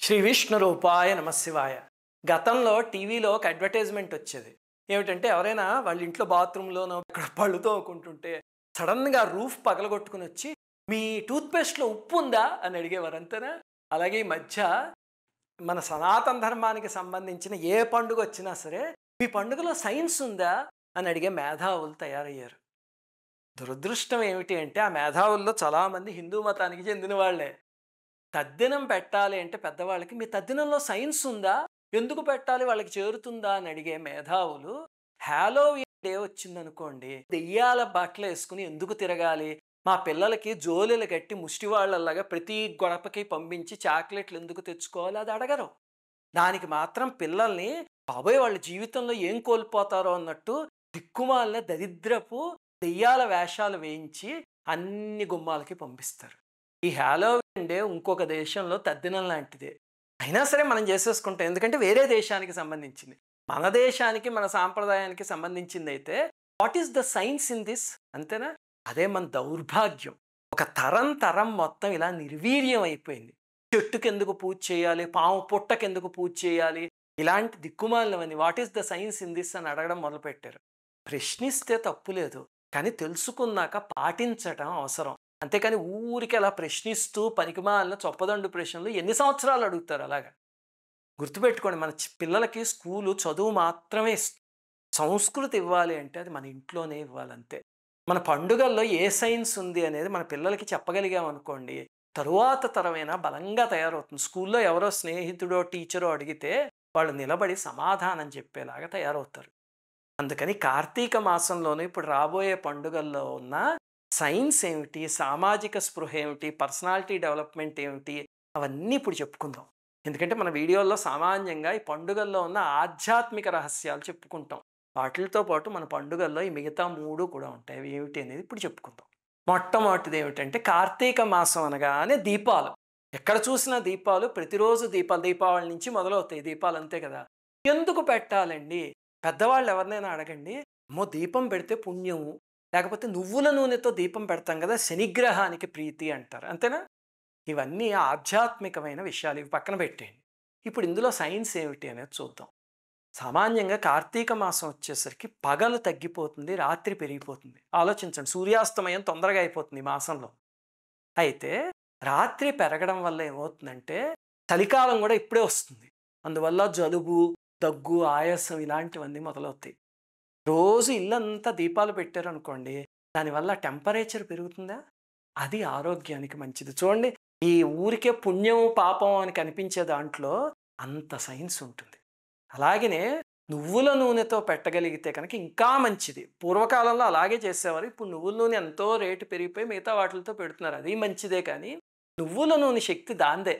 శ్రీ విష్ణు రూపాయ నమశివాయ. గతంలో టీవీలో ఒక అడ్వర్టైజ్మెంట్ వచ్చేది. ఏమిటంటే ఎవరైనా వాళ్ళ ఇంట్లో బాత్రూంలోనో ఇక్కడ పళ్ళు తోముకుంటుంటే సడన్‌గా రూఫ్ పగలగొట్టుకొని వచ్చి, "మీ టూత్‌పేస్ట్‌లో ఉప్పు ఉందా?" అని అడిగేవారు. అంతేనా? అలాగే ఈ మధ్య మన సనాతన ధర్మానికి సంబంధించిన ఏ పండుగ వచ్చినా సరే, "మీ పండుగలో సైన్స్ ఉందా?" అని అడిగే మేధావులు తయారయ్యారు. దురదృష్టం ఏమిటి అంటే ఆ మేధావుల్లో చాలామంది హిందూ మతానికి చెందిన వాళ్ళే. తద్దినం పెట్టాలి అంటే పెద్దవాళ్ళకి, "మీ తద్దినంలో సైన్స్ ఉందా? ఎందుకు పెట్టాలి? వాళ్ళకి చేరుతుందా?" అని అడిగే మేధావులు, హాలోవీన్ డే వచ్చిందనుకోండి, దెయ్యాల బట్టలేసుకొని ఎందుకు తిరగాలి? మా పిల్లలకి జోలెలు కట్టి ముష్టివాళ్ళలాగా ప్రతి గడపకి పంపించి చాక్లెట్లు ఎందుకు తెచ్చుకోవాలి? అది అడగరు. దానికి మాత్రం పిల్లల్ని బాబోయ్! వాళ్ళ జీవితంలో ఏం కోల్పోతారో అన్నట్టు దిక్కుమాలిన దరిద్రపు దెయ్యాల వేషాలు వేయించి అన్ని గుమ్మాలకి పంపిస్తారు. ఈ హాలోవీన్ డే ఇంకొక దేశంలో తద్దినం లాంటిదే. అయినా సరే మనం చేసేసుకుంటాం. ఎందుకంటే వేరే దేశానికి సంబంధించింది. మన దేశానికి, మన సాంప్రదాయానికి సంబంధించిందైతే what is the science in this? అంతేనా? అదే మన దౌర్భాగ్యం. ఒక తరం తరం మొత్తం ఇలా నిర్వీర్యం అయిపోయింది. చెట్టుకెందుకు పూజ చేయాలి? పాము పుట్టకెందుకు పూజ చేయాలి? ఇలాంటి దిక్కుమాలినవన్నీ what is the science in this అని అడగడం మొదలుపెట్టారు. ప్రశ్నిస్తే తప్పు లేదు. కానీ తెలుసుకున్నాక పాటించటం అవసరం. అంతేకాని ఊరికే అలా ప్రశ్నిస్తూ పనికిమాలిన చొప్పదండు ప్రశ్నలు ఎన్ని సంవత్సరాలు అడుగుతారు అలాగా. గుర్తుపెట్టుకోండి, మన పిల్లలకి స్కూలు చదువు మాత్రమే సంస్కృతి ఇవ్వాలి అంటే అది మన ఇంట్లోనే ఇవ్వాలంతే. మన పండుగల్లో ఏ సైన్స్ ఉంది అనేది మన పిల్లలకి చెప్పగలిగామనుకోండి, తరువాత తరమైనా బలంగా తయారవుతుంది. స్కూల్లో ఎవరో స్నేహితుడో, టీచరో అడిగితే వాళ్ళు నిలబడి సమాధానం చెప్పేలాగా తయారవుతారు. అందుకని కార్తీక మాసంలోనే ఇప్పుడు రాబోయే పండుగల్లో ఉన్న సైన్స్ ఏమిటి, సామాజిక స్పృహ ఏమిటి, పర్సనాలిటీ డెవలప్మెంట్ ఏమిటి, అవన్నీ ఇప్పుడు చెప్పుకుందాం. ఎందుకంటే మన వీడియోల్లో సామాన్యంగా ఈ పండుగల్లో ఉన్న ఆధ్యాత్మిక రహస్యాలు చెప్పుకుంటాం. వాటితో పాటు మన పండుగల్లో ఈ మిగతా 3 కూడా ఉంటాయి. అవి ఏమిటి అనేది ఇప్పుడు చెప్పుకుందాం. మొట్టమొదటిది ఏమిటంటే కార్తీక మాసం అనగానే దీపాలు. ఎక్కడ చూసినా దీపాలు, ప్రతిరోజు దీపాలు. దీపావళి నుంచి మొదలవుతాయి దీపాలు, అంతే కదా! ఎందుకు పెట్టాలండి? పెద్దవాళ్ళు ఎవరినైనా అడగండి. అమ్మో! దీపం పెడితే పుణ్యము. లేకపోతే నువ్వుల నూనెతో దీపం పెడతాం కదా! శనిగ్రహానికి ప్రీతి అంటారు. అంతేనా? ఇవన్నీ ఆధ్యాత్మికమైన విషయాలు. ఇవి పక్కన పెట్టేయండి. ఇప్పుడు ఇందులో సైన్స్ ఏమిటి అనేది చూద్దాం. సామాన్యంగా కార్తీక మాసం వచ్చేసరికి పగలు తగ్గిపోతుంది, రాత్రి పెరిగిపోతుంది. ఆలోచించండి, సూర్యాస్తమయం తొందరగా అయిపోతుంది ఈ మాసంలో. అయితే రాత్రి పెరగడం వల్ల ఏమవుతుందంటే చలికాలం కూడా ఇప్పుడే వస్తుంది. అందువల్ల జలుబు, దగ్గు, ఆయాసం ఇలాంటివన్నీ మొదలవుతాయి. రోజు ఇల్లంతా దీపాలు పెట్టారనుకోండి, దానివల్ల టెంపరేచర్ పెరుగుతుందా? అది ఆరోగ్యానికి మంచిది. చూడండి, ఈ ఊరికే పుణ్యం, పాపం అని కనిపించే దాంట్లో అంత సైన్స్ ఉంటుంది. అలాగనే నువ్వుల నూనెతో పెట్టగలిగితే కనుక ఇంకా మంచిది. పూర్వకాలంలో అలాగే చేసేవారు. ఇప్పుడు నువ్వుల నూనె ఎంతో రేటు పెరిగిపోయి మిగతా వాటిలతో పెడుతున్నారు. అది మంచిదే కానీ, నువ్వుల నూనె శక్తి దాందే.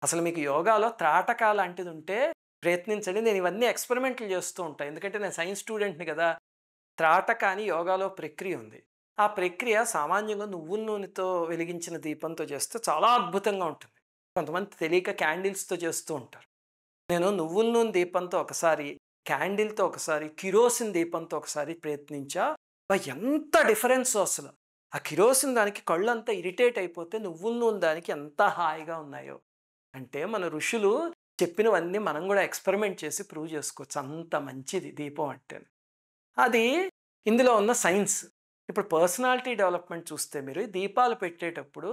అసలు మీకు యోగాలో త్రాటక లాంటిది ఉంటే ప్రయత్నించండి. నేను ఇవన్నీ ఎక్స్పెరిమెంట్లు చేస్తూ ఉంటాను. ఎందుకంటే నేను సైన్స్ స్టూడెంట్‌ని కదా! త్రాటక అని యోగాలో ప్రక్రియ ఉంది. ఆ ప్రక్రియ సామాన్యంగా నువ్వుల నూనెతో వెలిగించిన దీపంతో చేస్తే చాలా అద్భుతంగా ఉంటుంది. కొంతమంది తెలియక క్యాండిల్స్‌తో చేస్తూ ఉంటారు. నేను నువ్వుల నూనె దీపంతో ఒకసారి, క్యాండిల్‌తో ఒకసారి, కిరోసిన్ దీపంతో ఒకసారి ప్రయత్నించా. ఎంత డిఫరెన్సో అసలు. ఆ కిరోసిన్ దానికి కళ్ళంతా ఇరిటేట్ అయిపోతే, నువ్వుల నూనె దానికి ఎంత హాయిగా ఉన్నాయో. అంటే మన ఋషులు చెప్పినవన్నీ మనం కూడా ఎక్స్‌పెరిమెంట్ చేసి ప్రూవ్ చేసుకోవచ్చు. అంత మంచిది దీపం అంటే. అది ఇందులో ఉన్న సైన్స్. ఇప్పుడు పర్సనాలిటీ డెవలప్‌మెంట్ చూస్తే మీరు దీపాలు పెట్టేటప్పుడు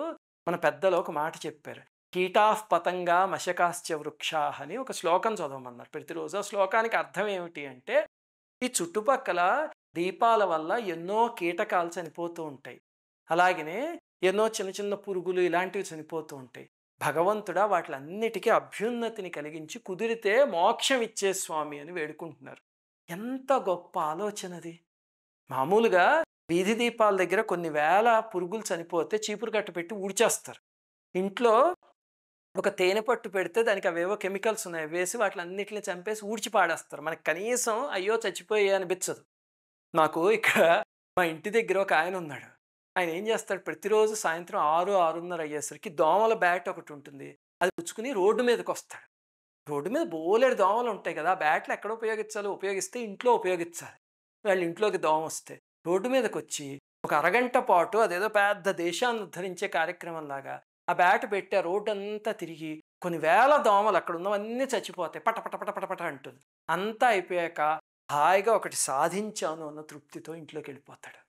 మన పెద్దలు ఒక మాట చెప్పారు. కీటాః పతంగా మశకాశ్చ వృక్షాః అని ఒక శ్లోకం చదవమన్నారు ప్రతిరోజు. ఆ శ్లోకానికి అర్థం ఏమిటి అంటే, ఈ చుట్టుపక్కల దీపాల వల్ల ఎన్నో కీటకాలు చనిపోతూ ఉంటాయి. అలాగనే ఎన్నో చిన్న చిన్న పురుగులు ఇలాంటివి చనిపోతూ ఉంటాయి. భగవంతుడా వాటిలన్నిటికీ అభ్యున్నతిని కలిగించి కుదిరితే మోక్షం ఇచ్చే స్వామి అని వేడుకుంటున్నారు. ఎంత గొప్ప ఆలోచనది. మామూలుగా వీధి దీపాల దగ్గర కొన్ని వేల పురుగులు చనిపోతే చీపురు కట్ట పెట్టి ఊడ్చేస్తారు. ఇంట్లో ఒక తేనె పట్టు పెడితే దానికి అవేవో కెమికల్స్ ఉన్నాయి. వేసి వాటిలన్నిటిని చంపేసి ఊడ్చి పాడేస్తారు. మనకు కనీసం అయ్యో! చచ్చిపోయాయి అనిపించదు. నాకు ఇక్కడ మా ఇంటి దగ్గర ఒక ఆయన ఉన్నాడు. ఆయన ఏం చేస్తాడు, ప్రతిరోజు సాయంత్రం 6, 6:30 అయ్యేసరికి దోమల బ్యాట్ ఒకటి ఉంటుంది. అది పుచ్చుకొని రోడ్డు మీదకొస్తాడు. రోడ్డు మీద బోలెడు దోమలు ఉంటాయి కదా! ఆ బ్యాట్లు ఎక్కడ ఉపయోగించాలో ఉపయోగిస్తే ఇంట్లో ఉపయోగించాలి. వాళ్ళ ఇంట్లోకి దోమొస్తే రోడ్డు మీదకొచ్చి ఒక అరగంట పాటు అదేదో పెద్ద దేశాన్ని ఉద్ధరించే కార్యక్రమంలాగా ఆ బ్యాట్ పెట్టి ఆ రోడ్డంతా తిరిగి కొన్ని వేల దోమలు అక్కడ ఉన్నవన్నీ చచ్చిపోతాయి. పట పట పట పట పట అంటుంది. అంతా అయిపోయాక హాయిగా ఒకటి సాధించాను అన్న తృప్తితో ఇంట్లోకెళ్ళిపోతాడు.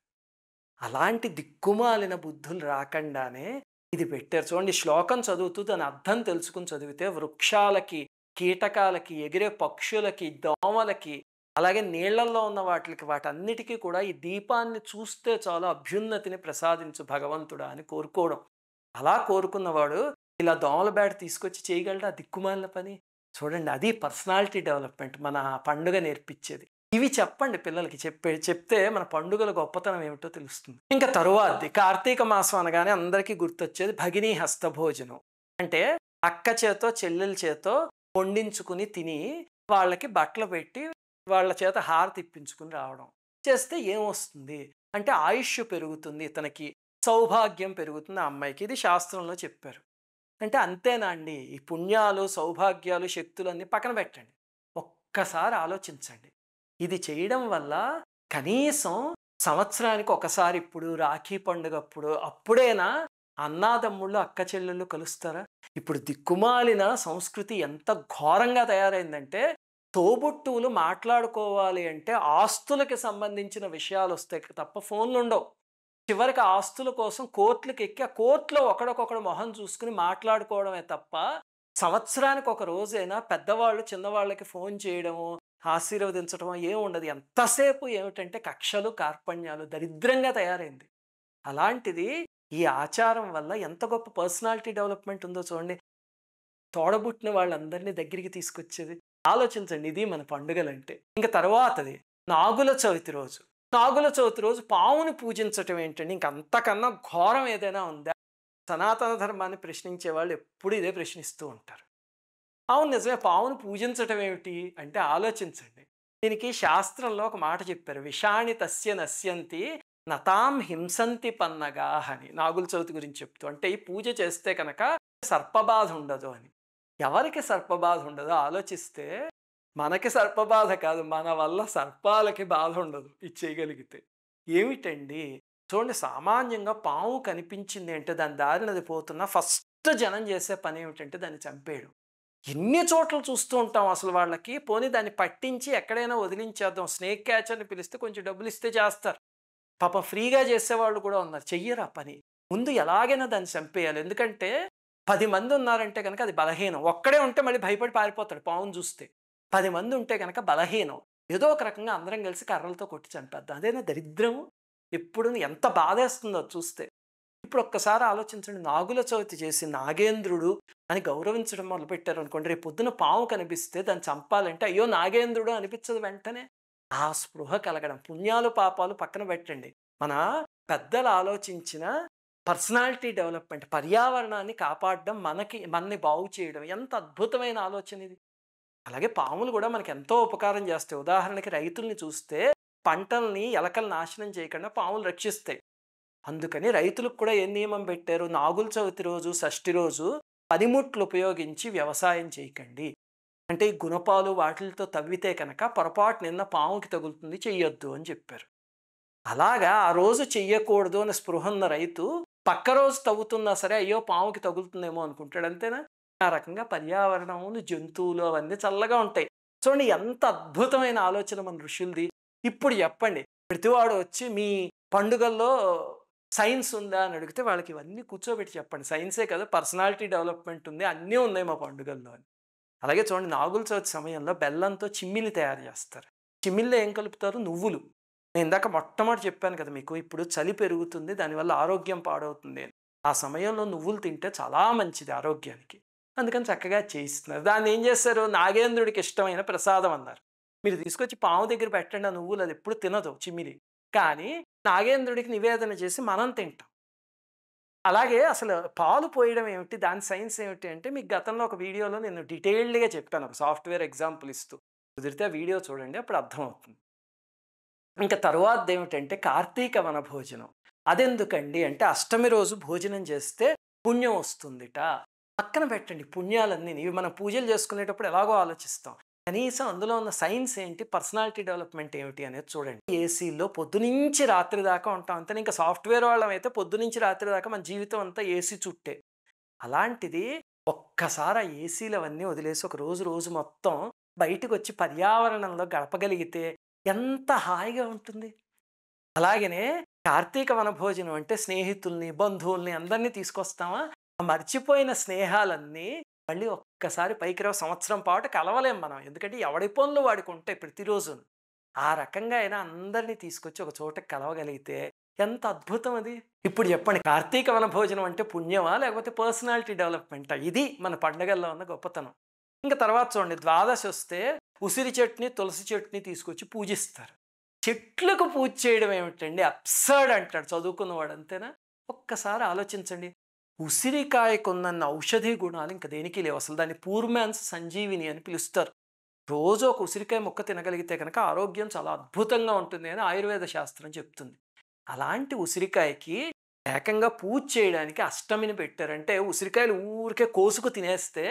అలాంటి దిక్కుమాలిన బుద్ధులు రాకండానే ఇది పెట్టారు. చూడండి శ్లోకం చదువుతూ దాని అర్థం తెలుసుకొని చదివితే వృక్షాలకి, కీటకాలకి, ఎగిరే పక్షులకి, దోమలకి, అలాగే నీళ్లల్లో ఉన్న వాటికి వాటన్నిటికీ కూడా ఈ దీపాన్ని చూస్తే చాలు అభ్యున్నతిని ప్రసాదించు భగవంతుడా అని కోరుకోవడం. అలా కోరుకున్నవాడు ఇలా దోమల బ్యాట్ తీసుకొచ్చి చేయగలడా దిక్కుమాలిన పని? చూడండి అది పర్సనాలిటీ డెవలప్‌మెంట్ మన పండుగ నేర్పించేది. ఇవి చెప్పండి పిల్లలకి. చెప్తే మన పండుగల గొప్పతనం ఏమిటో తెలుస్తుంది. ఇంకా తరువాతది కార్తీక మాసం అనగానే అందరికీ గుర్తొచ్చేది భగినీ హస్తభోజనం. అంటే అక్క చేతో, చెల్లెల చేతో వండించుకుని తిని, వాళ్ళకి బట్టలు పెట్టి, వాళ్ళ చేత హారతి ఇప్పించుకుని రావడం. చేస్తే ఏమొస్తుంది? అంటే ఆయుష్షు పెరుగుతుంది ఇతనికి, సౌభాగ్యం పెరుగుతుంది ఆ అమ్మాయికి. ఇది శాస్త్రంలో చెప్పారు. అంటే అంతేనా అండి? ఈ పుణ్యాలు, సౌభాగ్యాలు, శక్తులన్నీ పక్కన పెట్టండి. ఒక్కసారి ఆలోచించండి. ఇది చేయడం వల్ల కనీసం సంవత్సరానికి ఒకసారి ఇప్పుడు రాఖీ పండుగప్పుడు అప్పుడైనా అన్నాదమ్ముళ్ళు, అక్క చెల్లెళ్ళు కలుస్తారా? ఇప్పుడు దిక్కుమాలిన సంస్కృతి ఎంత ఘోరంగా తయారైందంటే తోబుట్టువులు మాట్లాడుకోవాలి అంటే ఆస్తులకి సంబంధించిన విషయాలు వస్తాయి తప్ప ఫోన్లు ఉండవు. చివరికి ఆస్తుల కోసం కోర్టులకు ఎక్కి ఆ కోర్టులో ఒకడికొకడు మొహం చూసుకుని మాట్లాడుకోవడమే తప్ప సంవత్సరానికి ఒక రోజైనా పెద్దవాళ్ళు చిన్నవాళ్ళకి ఫోన్ చేయడము, ఆశీర్వదించడమో ఏం ఉండదు. ఎంతసేపు ఏమిటంటే కక్షలు, కార్పణ్యాలు దరిద్రంగా తయారైంది. అలాంటిది ఈ ఆచారం వల్ల ఎంత గొప్ప పర్సనాలిటీ డెవలప్మెంట్ ఉందో చూడండి. తోడబుట్టిన వాళ్ళందరినీ దగ్గరికి తీసుకొచ్చేది. ఆలోచించండి ఇది మన పండుగలంటే. ఇంక తర్వాతది నాగుల చవితి రోజు. నాగుల చవితి రోజు పావుని పూజించటం ఏంటండి? ఇంక అంతకన్నా ఘోరం ఏదైనా ఉందా? సనాతన ధర్మాన్ని ప్రశ్నించే వాళ్ళు ఎప్పుడు ఇదే ప్రశ్నిస్తూ ఉంటారు. అవును నిజమే, పావును పూజించటం ఏమిటి అంటే ఆలోచించండి. దీనికి శాస్త్రంలో ఒక మాట చెప్పారు. విషాణి తస్య నశ్యంతి నతాం హింసంతి పన్నగాహ్ అని నాగుల చవితి గురించి చెప్తూ. అంటే ఈ పూజ చేస్తే కనుక సర్పబాధ ఉండదు అని. ఎవరికి సర్పబాధ ఉండదో ఆలోచిస్తే మనకి సర్పబాధ కాదు, మన వల్ల సర్పాలకి బాధ ఉండదు ఇది చేయగలిగితే. ఏమిటండి చూడండి, సామాన్యంగా పాము కనిపించింది అంటే దాని దారిన అది పోతున్నా ఫస్ట్ జనం చేసే పని ఏమిటంటే దాన్ని చంపేయడం. ఎన్ని చోట్ల చూస్తూ ఉంటాం అసలు వాళ్ళకి. పోనీ దాన్ని పట్టించి ఎక్కడైనా వదిలించేద్దాం, స్నేక్ క్యాచర్ని పిలిస్తే కొంచెం డబ్బులు ఇస్తే చేస్తారు. పాపం ఫ్రీగా చేసేవాళ్ళు కూడా ఉన్నారు, చెయ్యరు ఆ పని. ముందు ఎలాగైనా దాన్ని చంపేయాలి. ఎందుకంటే 10 మంది ఉన్నారంటే కనుక అది బలహీనం. ఒక్కడే ఉంటే మళ్ళీ భయపడి పారిపోతాడు పావును చూస్తే. 10 మంది ఉంటే కనుక బలహీనం. ఏదో ఒక రకంగా అందరం కలిసి కర్రలతో కొట్టి చంపేద్దాం. అదేనా దరిద్రము? ఎప్పుడు ఎంత బాధేస్తుందో చూస్తే. ఇప్పుడు ఒక్కసారి ఆలోచించండి, నాగుల చవితి చేసి నాగేంద్రుడు అని గౌరవించడం మొదలుపెట్టారు అనుకోండి, రేపు పొద్దున పాము కనిపిస్తే దాన్ని చంపాలంటే అయ్యో నాగేంద్రుడు అనిపించదు వెంటనే. ఆ స్పృహ కలగడం. పుణ్యాలు పాపాలు పక్కన పెట్టండి, మన పెద్దలు ఆలోచించిన పర్సనాలిటీ డెవలప్మెంట్, పర్యావరణాన్ని కాపాడడం, మనని బాగు చేయడం ఎంత అద్భుతమైన ఆలోచన ఇది. అలాగే పాములు కూడా మనకి ఎంతో ఉపకారం చేస్తాయి. ఉదాహరణకి రైతుల్ని చూస్తే పంటల్ని ఎలకలు నాశనం చేయకుండా పాములు రక్షిస్తాయి. అందుకని రైతులకు కూడా ఏ నియమం పెట్టారు? నాగుల చవితి రోజు, షష్ఠి రోజు పనిముట్లు ఉపయోగించి వ్యవసాయం చేయకండి. అంటే ఈ గుణపాలు వాటిలతో తవ్వితే కనుక పొరపాటు నిన్న పాముకి తగులుతుంది, చెయ్యొద్దు అని చెప్పారు. అలాగా ఆ రోజు చెయ్యకూడదు అని స్పృహ ఉన్న రైతు పక్క రోజు తవ్వుతున్నా సరే అయ్యో పాముకి తగులుతుందేమో అనుకుంటాడు, అంతేనా? ఆ రకంగా పర్యావరణము, జంతువులు అవన్నీ చల్లగా ఉంటాయి. చూడండి ఎంత అద్భుతమైన ఆలోచన మన ఋషులది. ఇప్పుడు చెప్పండి, ప్రతివాడు వచ్చి మీ పండుగల్లో సైన్స్ ఉందా అని అడిగితే వాళ్ళకి ఇవన్నీ కూర్చోబెట్టి చెప్పండి. సైన్సే కదా, పర్సనాలిటీ డెవలప్మెంట్ ఉంది, అన్నీ ఉన్నాయి మా పండుగల్లో అని. అలాగే చూడండి, నాగుల చవితి సమయంలో బెల్లంతో చిమ్మిలి తయారు చేస్తారు. చిమ్మిల్లో ఏం కలుపుతారు? నువ్వులు. నేను ఇందాక మొట్టమొదటి చెప్పాను కదా మీకు, ఇప్పుడు చలి పెరుగుతుంది, దానివల్ల ఆరోగ్యం పాడవుతుంది అని. ఆ సమయంలో నువ్వులు తింటే చాలా మంచిది ఆరోగ్యానికి. అందుకని చక్కగా చేయిస్తున్నారు. దాన్ని ఏం చేస్తారు? నాగేంద్రుడికి ఇష్టమైన ప్రసాదం అన్నారు. మీరు తీసుకొచ్చి పాము దగ్గర పెట్టండి ఆ నువ్వులు, అది ఎప్పుడు తినదు చిమ్మిలి. కానీ నాగేంద్రుడికి నివేదన చేసి మనం తింటాం. అలాగే అసలు పాలు పోయడం ఏమిటి, దాని సైన్స్ ఏమిటి అంటే మీకు గతంలో ఒక వీడియోలో నేను డీటెయిల్డ్గా చెప్పాను, ఒక సాఫ్ట్వేర్ ఎగ్జాంపుల్ ఇస్తూ. కుదిరితే ఆ వీడియో చూడండి, అప్పుడు అర్థమవుతుంది. ఇంకా తరువాతది ఏమిటంటే కార్తీక వన భోజనం. అదెందుకండి అంటే అష్టమి రోజు భోజనం చేస్తే పుణ్యం వస్తుందిట. పక్కన పెట్టండి పుణ్యాలన్నీ, ఇవి మనం పూజలు చేసుకునేటప్పుడు ఎలాగో ఆలోచిస్తాం. కనీసం అందులో ఉన్న సైన్స్ ఏంటి, పర్సనాలిటీ డెవలప్మెంట్ ఏమిటి అనేది చూడండి. ఏసీలో పొద్దునుంచి రాత్రి దాకా ఉంటాం అంతే. ఇంకా సాఫ్ట్వేర్ వాళ్ళం అయితే పొద్దునుంచి రాత్రి దాకా మన జీవితం అంతా ఏసీ చుట్టే. అలాంటిది ఒక్కసారి ఆ ఏసీలు అవన్నీ వదిలేసి ఒక రోజు మొత్తం బయటకొచ్చి పర్యావరణంలో గడపగలిగితే ఎంత హాయిగా ఉంటుంది. అలాగనే కార్తీక వనభోజనం అంటే స్నేహితుల్ని, బంధువుల్ని అందరినీ తీసుకొస్తామా? ఆ మర్చిపోయిన స్నేహాలన్నీ మళ్ళీ ఒక్కసారి పైకి రావు. సంవత్సరం పాటు కలవలేం మనం. ఎందుకంటే ఎవడి పనులు వాడికి ఉంటాయి ప్రతిరోజును. ఆ రకంగా అయినా అందరిని తీసుకొచ్చి ఒక చోటకి కలవగలిగితే ఎంత అద్భుతం అది. ఇప్పుడు చెప్పండి, కార్తీక వనభోజనం అంటే పుణ్యమా? లేకపోతే పర్సనాలిటీ డెవలప్‌మెంటా? ఇది మన పండగల్లో ఉన్న గొప్పతనం. ఇంక తర్వాత చూడండి, ద్వాదశి వస్తే ఉసిరి చెట్టుని, తులసి చెట్టుని తీసుకొచ్చి పూజిస్తారు. చెట్లకు పూజ చేయడం ఏమిటండి? అబ్సర్డ్ అంటాడు చదువుకున్నవాడు, అంతేనా? ఒక్కసారి ఆలోచించండి. ఉసిరికాయకున్నన్ని ఔషధి గుణాలు ఇంక దేనికి లేవు. అసలు దాన్ని పూర్మాన్స్ సంజీవిని అని పిలుస్తారు. రోజు ఒక ఉసిరికాయ ముక్క తినగలిగితే కనుక ఆరోగ్యం చాలా అద్భుతంగా ఉంటుంది అని ఆయుర్వేద శాస్త్రం చెప్తుంది. అలాంటి ఉసిరికాయకి ఏకంగా పూజ చేయడానికి అష్టమిని పెట్టారంటే ఉసిరికాయలు ఊరికే కోసుకు తినేస్తే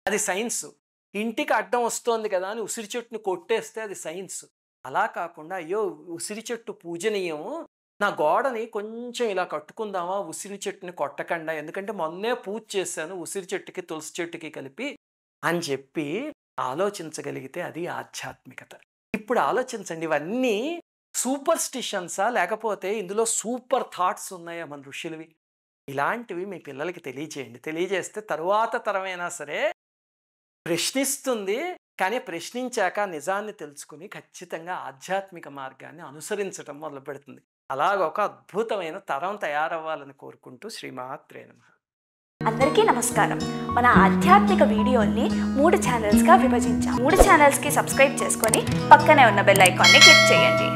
అది సైన్స్. ఇంటికి అడ్డం వస్తోంది కదా అని ఉసిరి చెట్టుని కొట్టేస్తే అది సైన్స్. అలా కాకుండా అయ్యో ఉసిరి చెట్టు పూజనీయం, నా గోడని కొంచెం ఇలా కట్టుకుందామా ఉసిరి చెట్టుని కొట్టకుండా, ఎందుకంటే మొన్నే పూజ చేశాను ఉసిరి చెట్టుకి తులసి చెట్టుకి కలిపి అని చెప్పి ఆలోచించగలిగితే అది ఆధ్యాత్మికత. ఇప్పుడు ఆలోచించండి, ఇవన్నీ సూపర్‌స్టిషన్సా? లేకపోతే ఇందులో సూపర్ థాట్స్ ఉన్నాయా మన ఋషులవి? ఇలాంటివి మీ పిల్లలకి తెలియజేయండి. తెలియజేస్తే తరువాత తరమైనా సరే ప్రశ్నిస్తుంది. కానీ ప్రశ్నించాక నిజాన్ని తెలుసుకొని ఖచ్చితంగా ఆధ్యాత్మిక మార్గాన్ని అనుసరించటం మొదలుపెడుతుంది. అలాగ ఒక అద్భుతమైన తరం తయారవ్వాలని కోరుకుంటూ శ్రీమాత్రే నమః. అందరికీ నమస్కారం. మన ఆధ్యాత్మిక వీడియోల్ని 3 ఛానల్స్గా విభజించాం. 3 ఛానల్స్కి సబ్స్క్రైబ్ చేసుకొని పక్కనే ఉన్న బెల్ ఐకాన్ని క్లిక్ చేయండి.